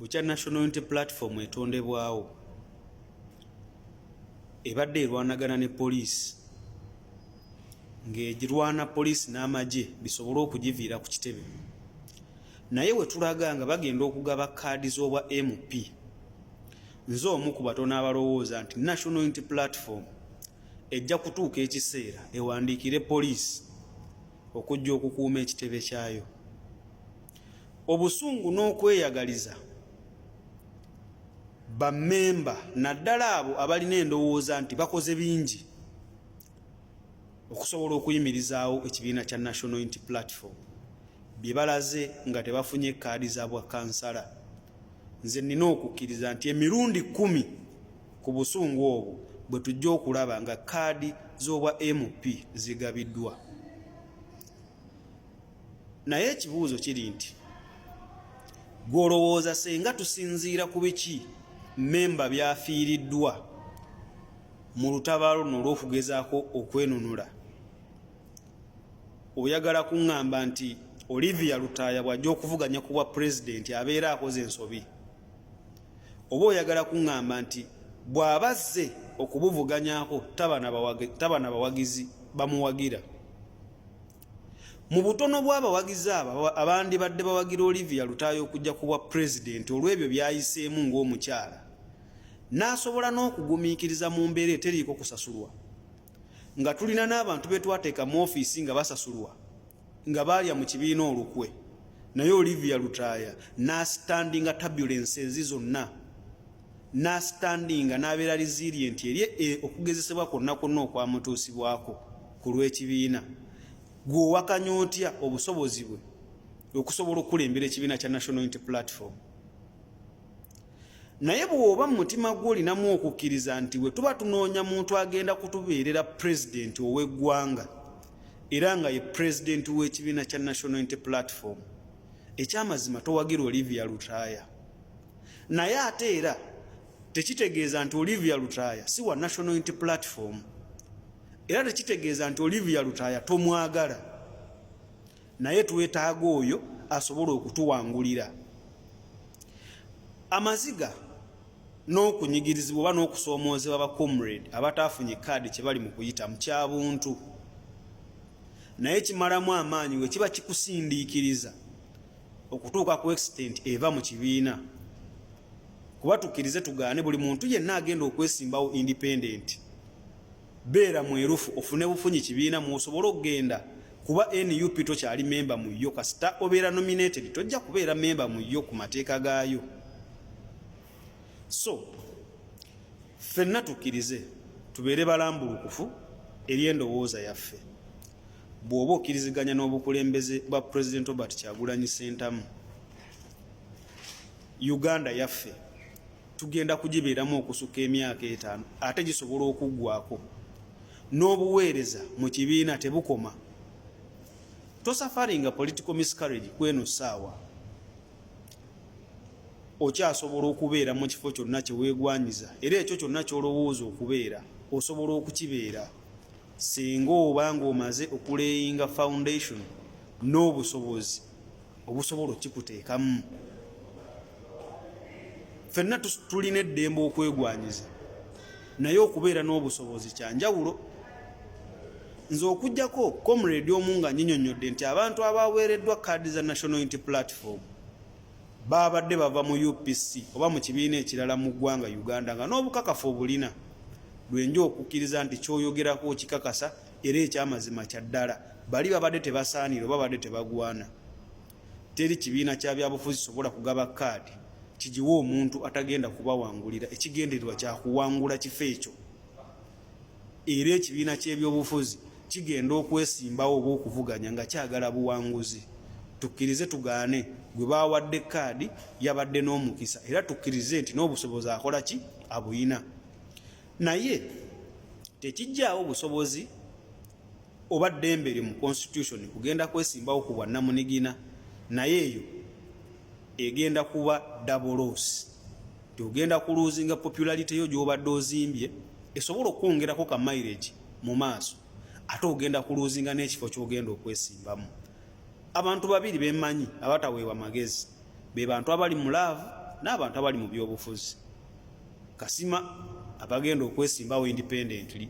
Bukya National Unity Platform etondebwawo ebadde erwanagana ne poliisi ng'egirwana poliisi n'amagye bisobole okugiviira ku kitebe, naye we tulaga nga bagenda okugaba kaadi z'obwa MP. Nze omu ku batono abalowooza nti National Unity Platform ejja kutuuka ekiseera ewandiikire poliisi okujja okukuuma ekitebe kyayo. Obusungu n'okweyagaliza bammemba naddala abo abalina endowooza nti bakoze bingi okusobola okuyimirizaawo ekibiina kya National Unity Platform bye balaze nga tebafunye kaadi za bwa kansala. Nze nina okukkiriza nti emirundi 10 ku busungu obwo bwe tujja okulaba nga kaadi z'obwa MP zigabiddwa. Naye ekibuuzo kiri nti gw'olowooza senga tusinziira ku biki memba byafiiriddwa mu lutabaalo luno olw'okugezaako okwenunula, oyagala kuŋŋamba nti Olivia Lutaaya bw'ajja okuvuganya ku bwa pulezidenti abeera akoze ensobi, oba oyagala kuŋŋamba nti bw'abazze okubuvuganyaako taba na bawagizi bamuwagira? Mu butono bw'abawagizi abo abandi badde bawagira Olivia Lutaaya okujja ku bwa pulezidenti olw'ebyo byayiseemu ng'omukyala, n'asobola n'okugumiikiriza mu mbeera eteriiko kusasulwa, nga tulina n'abantu be twateeka mu ofiisi nga basasulwa nga baalya mu kibiina olukwe, naye Olivia Lutaaya n'asitandinga turbulence ezi zonna, n'asitandinga n'abeera resilient eri okugezesebwa kwonna kwonna okwamutuusibwako ku lw'ekibiina. Gw'owakanya otya obusobozi bwe okusobola okulembera ekibiina kya National Unity Platform? Naye bw'oba mu mutima gw'olinamu okukkiriza nti we tuba tunoonya muntu agenda kutubeerera pulezidenti ow'eggwanga era nga ye pulezidenti w'ekibiina kya National Unity Platform, ekyamazima towagira Olivia Lutaaya. Naye ate era tekitegeeza nti Olivia Lutaaya si wa National Unity Platform, era tekitegeeza nti Olivia Lutaaya tomwagala, naye twetaaga oyo asobola okutuwangulira. Amaziga n'okunyigirizibwa oba n'okusoomoozebwa ba comrade abataafunye kaadi kye bali mu kuyita mu kyabuntu, naye kimalamu amaanyi we kiba kikusindiikiriza okutuuka ku extent eva mu kibiina. Kuba tukkirize tugaane buli muntu yenna agenda okwesimbawo independent, beera mwerufu ofune bufunyi kibiina musobole okugenda, kuba NUP tokyali memba mu yo, kasita obeera nominated tojja kubeera memba mu yo ku mateeka gaayo. So ffenna tukkirize tubeere balambulukufu eri endowooza yaffe. Bw'oba okkiriziganya n'obukulembeze bwa President Robert Kyagulanyi Ssentamu, Uganda yaffe tugenda kugibeeramu okusukka emyaka 5 ate gisobola okuggwako. N'obuweereza mu kibiina tebukoma. Tosafaringa political miscarriage kweno ssaawa, okyasobola okubeera mu kifo kyonna kye weegwanyiza, era ekyo kyonna ky'olowooza okubeera osobola okukibeera singa oba ng'omaze okuleeyinga foundation n'obusobozi obusobola okikuteekamu. Ffenna tulina eddembe okwegwanyiza, naye okubeera n'obusobozi kya njawulo. Nze okujjako comrade omu nga nyinyonnyodde nti abantu abaweereddwa kaadi za National Unity Platform baabadde bava mu UPC oba mu kibiina ekirala mu ggwanga Uganda nga n'obukakafu obulina, lwenja okukkiriza nti kyoyogerako kikakasa era ekyamazima kya ddala. Bali babadde tebasaanira oba babadde tebagwana. Teri kibiina kya byabufuzi sobola kugaba kaadi kigiwa omuntu atagenda kubawangulira. Ekigendererwa kya kuwangula kifo ekyo, era ekibiina ky'ebyobufuzi kigenda okwesimbawo oba okuvuganya nga kyagala buwanguzi. Tukkirize tugaane gwe baawadde kaadi yabadde n'omukisa, era tukkirize nti n'obusobozi akola ki? Abuyina. Naye tekijjaawo busobozi oba ddembe lye mu constitution kugenda kwesimbawo ku bwannamunigina, naye eyo egenda kuba double loss. Ogenda kuluzinga popularity yo gy'obadde ozimbye esobola okwongerako ka mileage mu maaso, ate ogenda kuluzinga n'ekifo ky'ogenda okwesimbamu. Abantu babiri bemanyi abataweebwa magezi be bantu abali mu laavu n'abantu abali mu byobufuzi. Kasima abagenda okwesimbawo independently